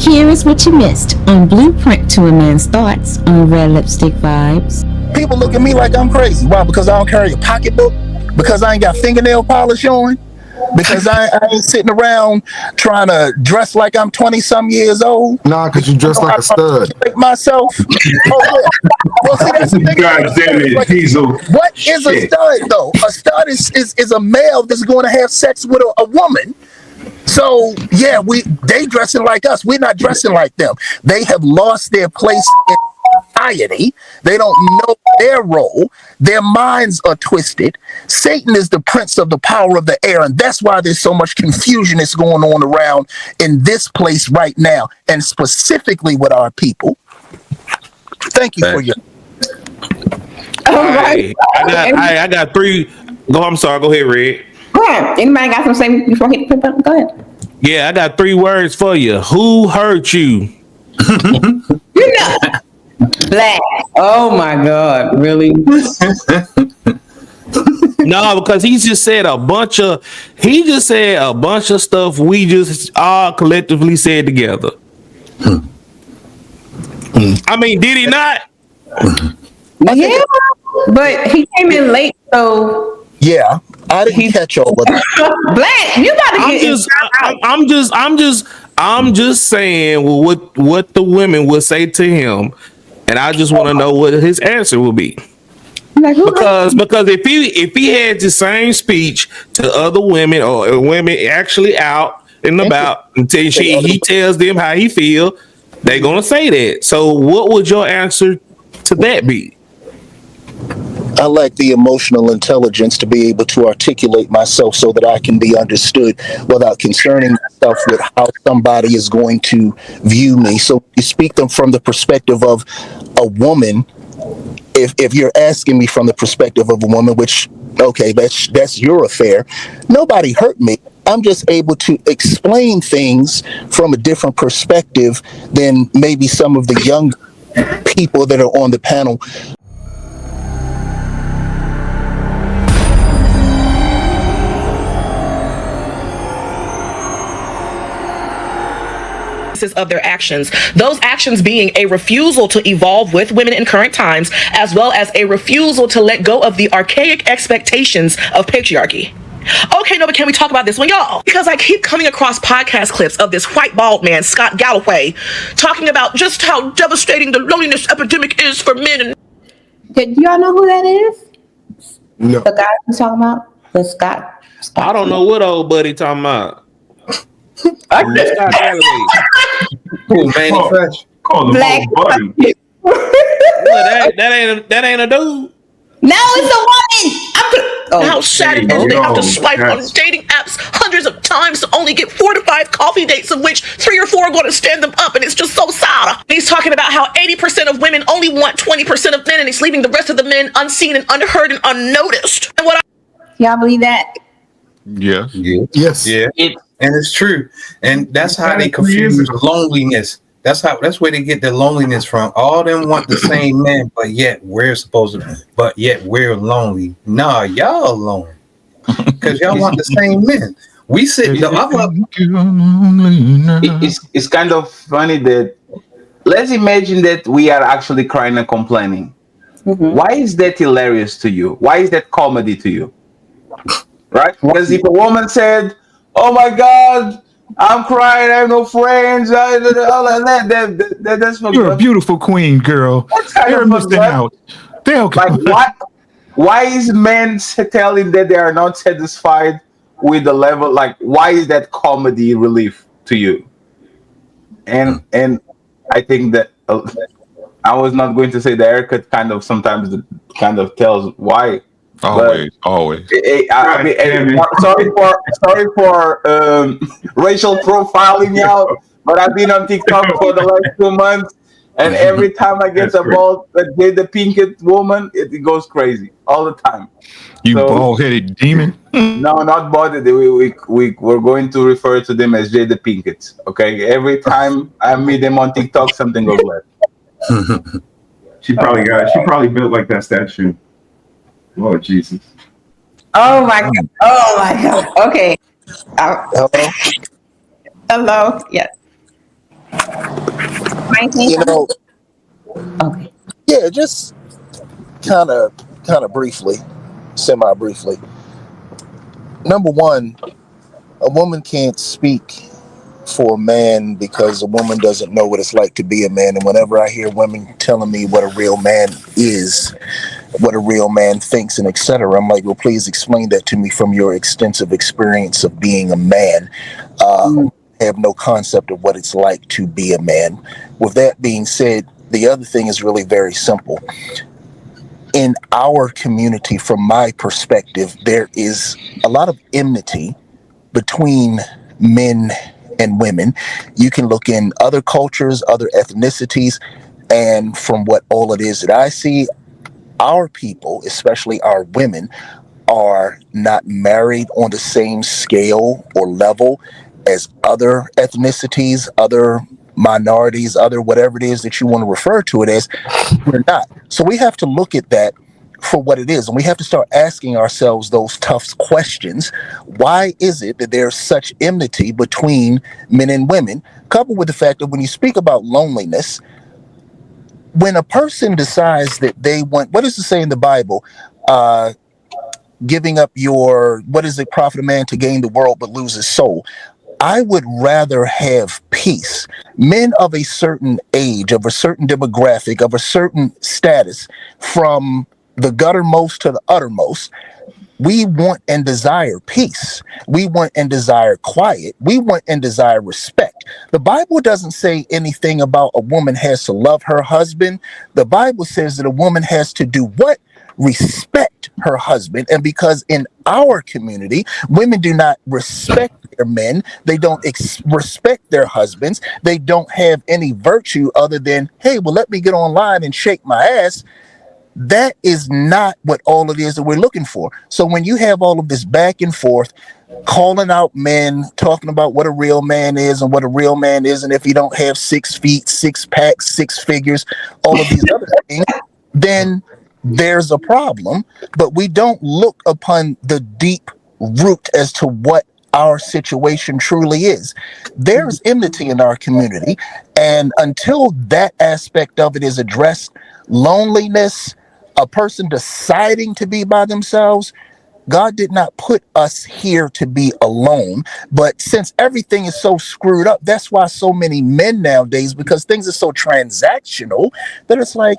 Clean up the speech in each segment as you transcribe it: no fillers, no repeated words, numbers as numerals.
Here is what you missed on Blueprint to a Man's Thoughts on Red Lipstick Vibes. People look at me like I'm crazy. Why? Because I don't carry a pocketbook? Because I ain't got fingernail polish on? Because I ain't sitting around trying to dress like I'm 20-some years old? Nah, because you dress like a stud. Like myself? Oh, well, see, that's the thing. God damn it, Diesel. What is a stud, though? A stud is a male that's going to have sex with a woman. So, yeah, they dressing like us. We're not dressing like them. They have lost their place in society. They don't know their role. Their minds are twisted. Satan is the prince of the power of the air, and that's why there's so much confusion that's going on around in this place right now, and specifically with our people. Thank you for your... All right. I got three. I'm sorry. Go ahead, Red. Go ahead. Anybody got something to say before I hit the button? Go ahead. Yeah, I got 3 words for you. Who hurt you? You know. Black. Oh my God! Really? No, because he just said a bunch of stuff we just all collectively said together. I mean, did he not? Yeah, but he came in late, so yeah, I didn't catch all of that. Black, you gotta get. I'm just saying what the women would say to him, and I just want to know what his answer will be. Because if he had the same speech to other women or women actually out and about until he tells them how he feel, they're gonna say that. So what would your answer to that be? I lack the emotional intelligence to be able to articulate myself so that I can be understood without concerning myself with how somebody is going to view me. So you speak them from the perspective of a woman. If you're asking me from the perspective of a woman, which, okay, that's your affair. Nobody hurt me. I'm just able to explain things from a different perspective than maybe some of the young people that are on the panel. Of their actions, those actions being a refusal to evolve with women in current times, as well as a refusal to let go of the archaic expectations of patriarchy. Okay, no, but can we talk about this one, y'all? Because I keep coming across podcast clips of this white bald man, Scott Galloway, talking about just how devastating the loneliness epidemic is for men. Did y'all know who that is? No. The guy I'm talking about? The Scott. I don't know what old buddy talking about. Call the Black buddy. Well, that ain't a dude. No, it's a woman. How sad it is they have to swipe on dating apps hundreds of times to only get 4 to 5 coffee dates, of which 3 or 4 are going to stand them up, and it's just so sad. He's talking about how 80% of women only want 20% of men, and he's leaving the rest of the men unseen and unheard and unnoticed. And y'all believe that? Yeah. Yes. Yeah. And it's true. And that's how they confuse loneliness. That's where they get their loneliness from. All them want the same man, but yet we're lonely. Nah, y'all alone. Because y'all want the same men. We sit it's kind of funny that let's imagine that we are actually crying and complaining. Mm-hmm. Why is that hilarious to you? Why is that comedy to you? Right? Because if a woman said, "Oh my God, I'm crying, I have no friends," all that's not You're good. A beautiful queen, girl. They're missing out. Like why is men telling that they are not satisfied with the level? Like, why is that comedy relief to you? And I think that I was not going to say the haircut kind of sometimes kind of tells why. Always. Sorry for racial profiling y'all, but I've been on TikTok for the last 2 months, and every time I get about the Pinkett woman, it goes crazy all the time. You bald-headed demon. No, not bald. We're going to refer to them as Jada Pinkett. Okay, every time I meet them on TikTok, something goes left. She probably built like that statue. Oh Jesus! Oh my God! Oh my God! Okay. Hello. Yes. You know, Okay. yeah, just kind of briefly, semi briefly. Number one, a woman can't speak for a man because a woman doesn't know what it's like to be a man. And whenever I hear women telling me what a real man is, what a real man thinks, and etc., I'm like, well, please explain that to me from your extensive experience of being a man. I have no concept of what it's like to be a man. With that being said, the other thing is really very simple. In our community, from my perspective, there is a lot of enmity between men and women. You can look in other cultures, other ethnicities, and from what all it is that I see, our people, especially our women, are not married on the same scale or level as other ethnicities, other minorities, other whatever it is that you want to refer to it as. We're not. So we have to look at that for what it is, and we have to start asking ourselves those tough questions. Why is it that there's such enmity between men and women, coupled with the fact that when you speak about loneliness, when a person decides that they want, what does it say in the Bible? Giving up your, what does it profit a man to gain the world but lose his soul? I would rather have peace. Men of a certain age, of a certain demographic, of a certain status, from the guttermost to the uttermost, we want and desire peace. We want and desire quiet. We want and desire respect. The Bible doesn't say anything about a woman has to love her husband. The Bible says that a woman has to do what? Respect her husband. And because in our community, women do not respect their men, they don't respect their husbands, they don't have any virtue other than, hey, well, let me get online and shake my ass. That is not what all it is that we're looking for. So when you have all of this back and forth, calling out men, talking about what a real man is and what a real man isn't, if you don't have 6 feet, 6 packs, 6 figures, all of these other things, then there's a problem. But we don't look upon the deep root as to what our situation truly is. There's enmity in our community, and until that aspect of it is addressed, loneliness, a person deciding to be by themselves, God did not put us here to be alone. But since everything is so screwed up, that's why so many men nowadays, because things are so transactional, that it's like,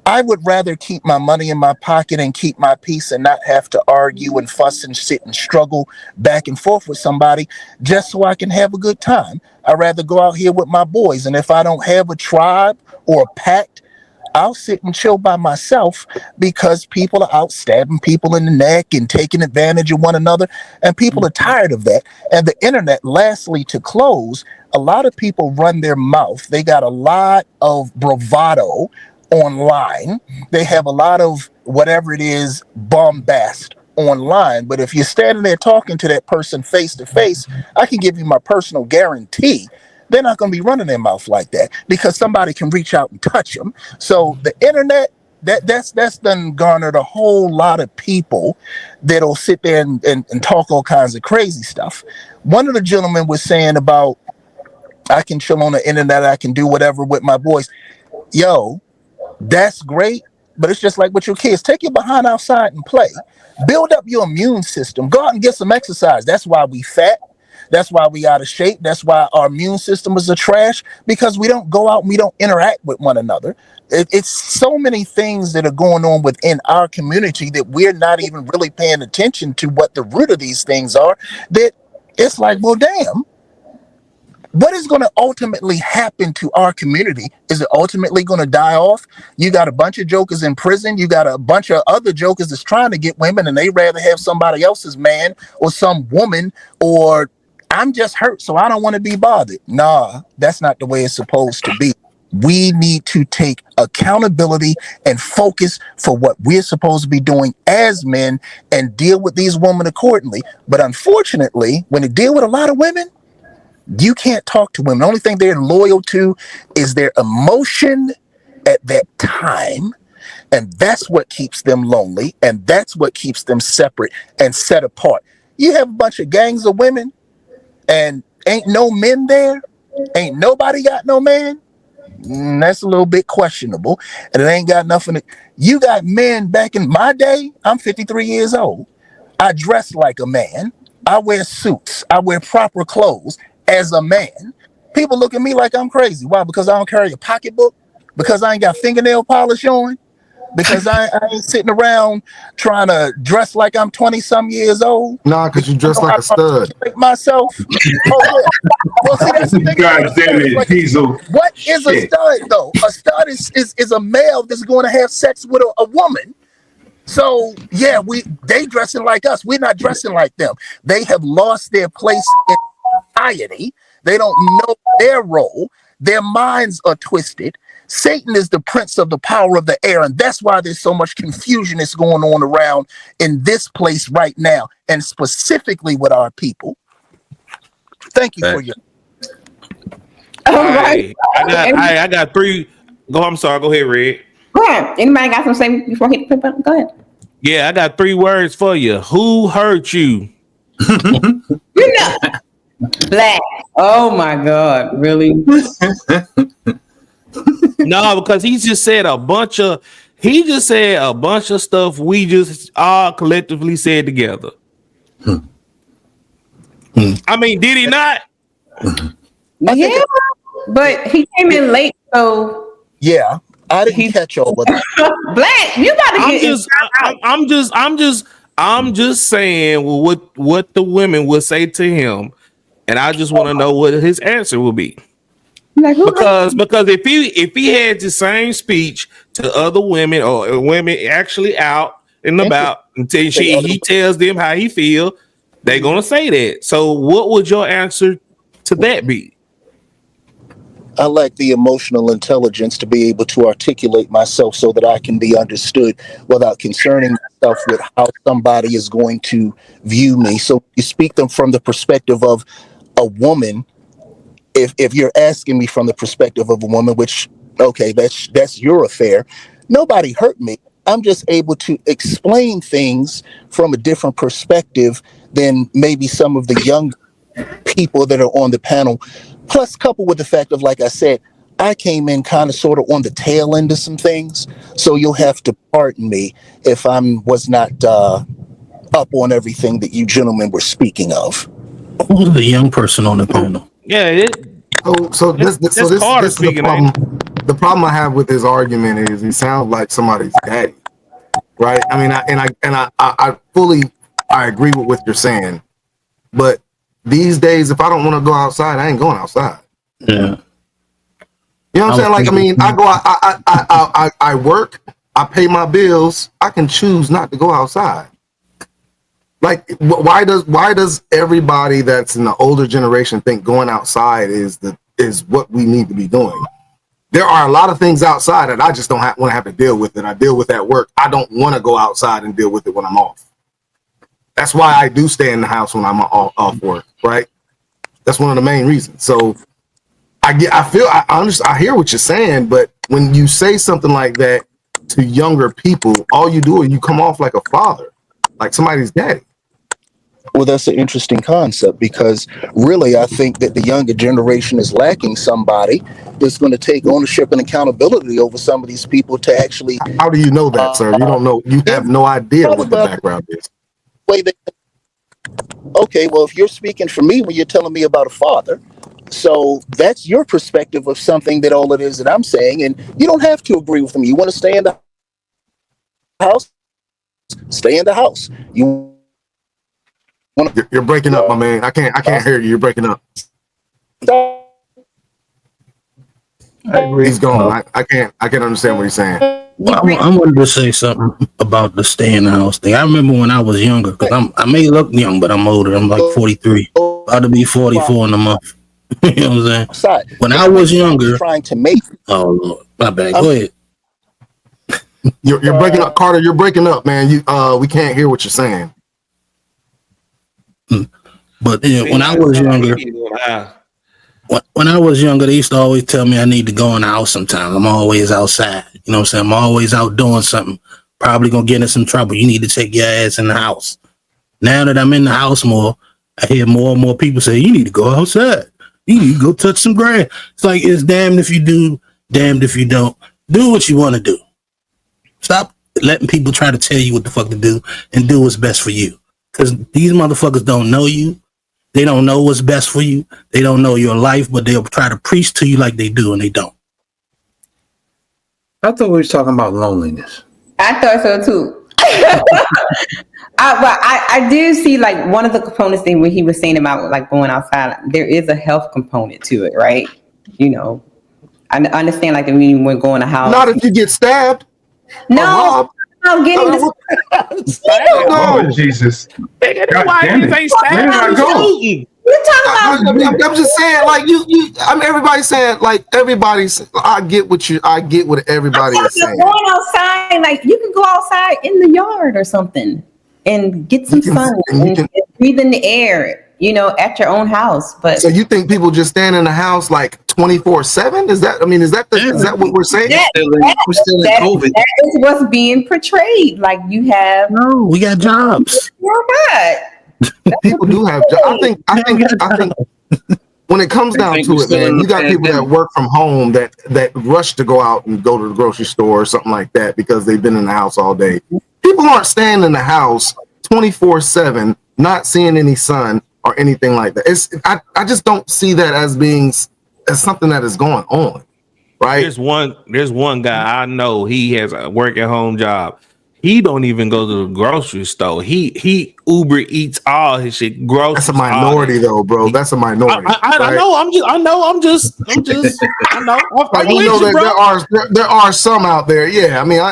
I would rather keep my money in my pocket and keep my peace and not have to argue and fuss and sit and struggle back and forth with somebody just so I can have a good time. I'd rather go out here with my boys. And if I don't have a tribe or a pact, I'll sit and chill by myself, because people are out stabbing people in the neck and taking advantage of one another. And people are tired of that. And the internet, lastly, to close, a lot of people run their mouth. They got a lot of bravado online. They have a lot of whatever it is, bombast online. But if you're standing there talking to that person face to face, I can give you my personal guarantee they're not going to be running their mouth like that, because somebody can reach out and touch them. So the internet, that's done garnered a whole lot of people that'll sit there and talk all kinds of crazy stuff. One of the gentlemen was saying about, I can chill on the internet, I can do whatever with my boys. Yo, that's great, but it's just like with your kids. Take your behind outside and play. Build up your immune system. Go out and get some exercise. That's why we fat. That's why we out of shape. That's why our immune system is a trash, because we don't go out and we don't interact with one another. It's so many things that are going on within our community that we're not even really paying attention to what the root of these things are, that it's like, well, damn, what is going to ultimately happen to our community? Is it ultimately going to die off? You got a bunch of jokers in prison. You got a bunch of other jokers that's trying to get women, and they rather have somebody else's man or some woman, or I'm just hurt, so I don't want to be bothered. Nah, that's not the way it's supposed to be. We need to take accountability and focus for what we're supposed to be doing as men and deal with these women accordingly. But unfortunately, when you deal with a lot of women, you can't talk to women. The only thing they're loyal to is their emotion at that time. And that's what keeps them lonely. And that's what keeps them separate and set apart. You have a bunch of gangs of women, and ain't no men there, ain't nobody got no man, That's a little bit questionable, and it ain't got nothing. You got men back in my day. I'm 53 years old. I dress like a man. I wear suits. I wear proper clothes as a man. People look at me like I'm crazy. Why? Because I don't carry a pocketbook? Because I ain't got fingernail polish on? Because I ain't sitting around trying to dress like I'm 20-some years old? Nah, because you dress like a stud. Like myself? Oh, yeah. Well, see, that's the thing. God damn it, Diesel. What is a stud, though? A stud is a male that's going to have sex with a woman. So, yeah, they dressing like us. We're not dressing like them. They have lost their place in society. They don't know their role. Their minds are twisted. Satan is the prince of the power of the air, and that's why there's so much confusion that's going on around in this place right now, and specifically with our people. Thank you for your... All right. I got three. I'm sorry. Go ahead, Red. Go ahead. Anybody got something to say before I hit the button? Go ahead. Yeah, I got 3 words for you. Who hurt you? Black. Oh my God! Really? No, because he just said a bunch of stuff we just all collectively said together. I mean, did he not? Yeah, but he came in late, so yeah, I didn't catch all of that. Black, you gotta get. I'm just saying what the women would say to him, and I just want to know what his answer will be. Because if he had the same speech to other women or women actually out and about until he tells them how he feel, they're gonna say that. So what would your answer to that be? I lack the emotional intelligence to be able to articulate myself so that I can be understood without concerning myself with how somebody is going to view me. So you speak them from the perspective of a woman. If you're asking me from the perspective of a woman, which, okay, that's your affair. Nobody hurt me. I'm just able to explain things from a different perspective than maybe some of the young people that are on the panel. Plus, coupled with the fact of, like I said, I came in kind of sort of on the tail end of some things. So you'll have to pardon me if I was not up on everything that you gentlemen were speaking of. Who's the young person on the panel? Yeah, so this is the problem. The problem I have with his argument is he sounds like somebody's daddy, right? I mean, I fully agree with what you're saying, but these days, if I don't want to go outside, I ain't going outside. Yeah, you know what I'm saying? Like, I mean, I go, I work, I pay my bills, I can choose not to go outside. Like, why does everybody that's in the older generation think going outside is what we need to be doing? There are a lot of things outside that I just don't want to have to deal with, and I deal with at work. I don't want to go outside and deal with it when I'm off. That's why I do stay in the house when I'm off work, right? That's one of the main reasons. So I hear what you're saying, but when you say something like that to younger people, all you do is you come off like a father, like somebody's daddy. Well, that's an interesting concept, because really I think that the younger generation is lacking somebody that's going to take ownership and accountability over some of these people to actually... How do you know that, sir? You don't know. You have no idea what the background is. Okay, well, if you're speaking for me when you're telling me about a father, so that's your perspective of something that all it is that I'm saying, and you don't have to agree with me. You want to stay in the house? Stay in the house. You're breaking up, my man. I can't hear you. You're breaking up. I agree. He's gone. I can't understand what he's saying. Well, I wanted to say something about the stay in the house thing. I remember when I was younger, because I may look young, but I'm older. I'm like 43. About to be 44 in a month. You know what I'm saying? When I was younger, trying to make. Oh Lord, my bad. Go ahead. You're breaking up, Carter. You're breaking up, man. We can't hear what you're saying. But when I was younger, when I was younger, they used to always tell me I need to go in the house sometimes. I'm always outside. You know what I'm saying? I'm always out doing something. Probably gonna get in some trouble. You need to take your ass in the house. Now that I'm in the house more, I hear more and more people say, you need to go outside. You need to go touch some grass. It's like, it's damned if you do damned if you don't. Do what you want to do. Stop letting people try to tell you what the fuck to do and do what's best for you. Because these motherfuckers don't know you. They don't know what's best for you. They don't know your life, but they'll try to preach to you like they do, and they don't. I thought we were talking about loneliness. I thought so too. I did see like one of the components thing when he was saying about like going outside. There is a health component to it, right? You know, I understand like when you went going to house. Not if you get stabbed. No, I'm getting this. Oh, Jesus. God damn it. Where did I go? I'm just saying, like I mean, everybody's saying, like I get what everybody is saying. Going outside, like you can go outside in the yard or something and get some sun and breathe in the air, you know, at your own house. But so you think people just stand in the house like 24/7? Is that what we're saying? We're still in COVID. That is what's being portrayed. Like you have we got jobs. You're right. People do have jobs. I think when it comes down to it, man, you got people that work from home that rush to go out and go to the grocery store or something like that because they've been in the house all day. People aren't staying in the house 24/7, not seeing any sun or anything like that. I just don't see that as something that is going on, right? There's one guy I know. He has a work at home job. He don't even go to the grocery store. He Uber eats all his shit. Groceries. That's a minority, though, bro. That's a minority. I know. I'm just. I know. Like, we know that there are some out there. Yeah, I mean,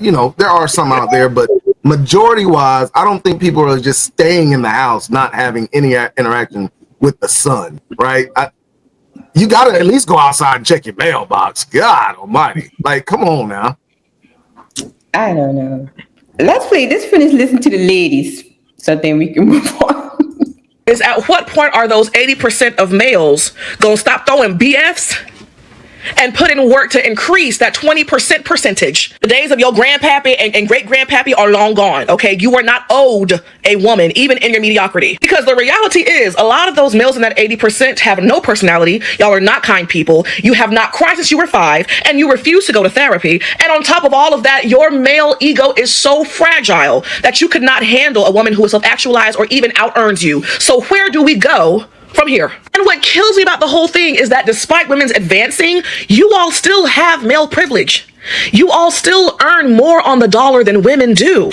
you know, there are some out there, but majority wise, I don't think people are just staying in the house, not having any interaction with the sun, right? You got to at least go outside and check your mailbox. God Almighty, like, come on now. I don't know. Let's finish listening to the ladies so then we can move on. Is at what point are those 80% of males gonna stop throwing BFs and put in work to increase that 20% percentage? The days of your grandpappy and great grandpappy are long gone, okay? You are not owed a woman, even in your mediocrity. Because the reality is, a lot of those males in that 80% have no personality. Y'all are not kind people. You have not cried since you were 5, and you refuse to go to therapy. And on top of all of that, your male ego is so fragile that you could not handle a woman who is self-actualized or even out-earns you. So where do we go from here? And what kills me about the whole thing is that despite women's advancing, you all still have male privilege. You all still earn more on the dollar than women do.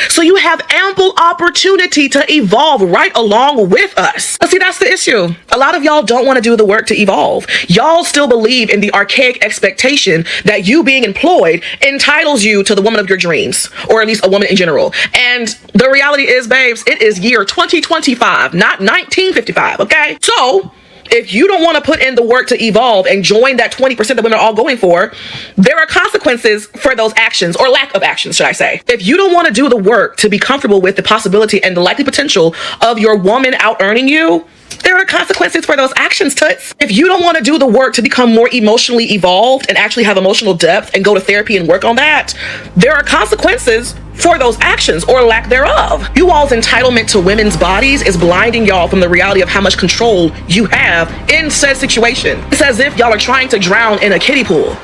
So you have ample opportunity to evolve right along with us. But see, that's the issue. A lot of y'all don't want to do the work to evolve. Y'all still believe in the archaic expectation that you being employed entitles you to the woman of your dreams, or at least a woman in general. And the reality is, babes, it is year 2025, not 1955, okay? So if you don't want to put in the work to evolve and join that 20% that women are all going for, there are consequences for those actions, or lack of actions, should I say. If you don't want to do the work to be comfortable with the possibility and the likely potential of your woman out-earning you, there are consequences for those actions, toots. If you don't want to do the work to become more emotionally evolved and actually have emotional depth and go to therapy and work on that, there are consequences for those actions, or lack thereof. You all's entitlement to women's bodies is blinding y'all from the reality of how much control you have in said situation. It's as if y'all are trying to drown in a kiddie pool.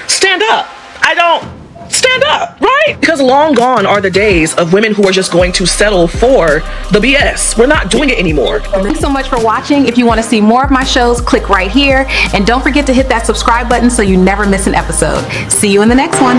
Stand up. Stand up, right? Because long gone are the days of women who are just going to settle for the BS. We're not doing it anymore. Thanks so much for watching. If you want to see more of my shows, click right here. And don't forget to hit that subscribe button so you never miss an episode. See you in the next one.